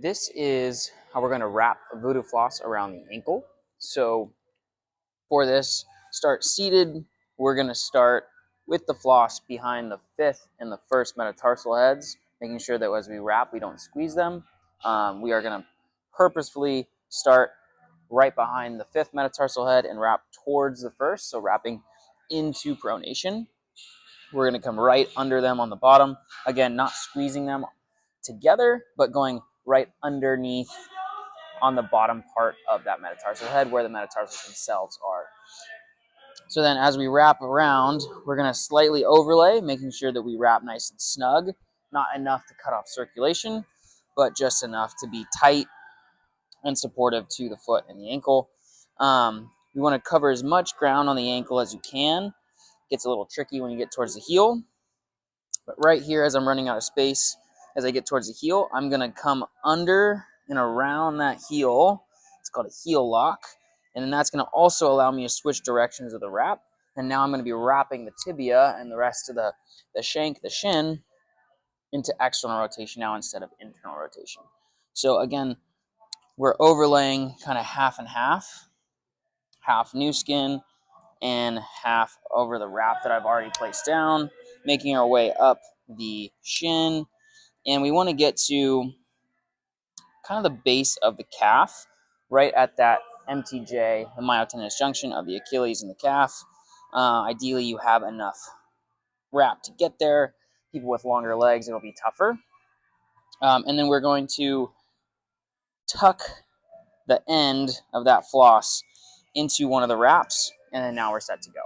This is how we're going to wrap a Voodoo floss around the ankle. So for this, start seated. We're going to start with the floss behind the fifth and the first metatarsal heads, making sure that as we wrap, we don't squeeze them. We are going to purposefully start right behind the fifth metatarsal head and wrap towards the first, so wrapping into pronation. We're going to come right under them on the bottom. Again, not squeezing them together, but going right underneath on the bottom part of that metatarsal head where the metatarsals themselves are. So then as we wrap around, we're going to slightly overlay, making sure that we wrap nice and snug, not enough to cut off circulation, but just enough to be tight and supportive to the foot and the ankle. You want to cover as much ground on the ankle as you can. It gets a little tricky when you get towards the heel. But right here, as I'm running out of space, as I get towards the heel, I'm going to come under and around that heel. It's called a heel lock. And then that's going to also allow me to switch directions of the wrap. And now I'm going to be wrapping the tibia and the rest of the shank, the shin, into external rotation now instead of internal rotation. So again, we're overlaying kind of half and half new skin and half over the wrap that I've already placed down, making our way up the shin. And we want to get to kind of the base of the calf, right at that MTJ, the myotendinous junction of the Achilles and the calf. Ideally, you have enough wrap to get there. People with longer legs, it'll be tougher. And then we're going to tuck the end of that floss into one of the wraps, and then now we're set to go.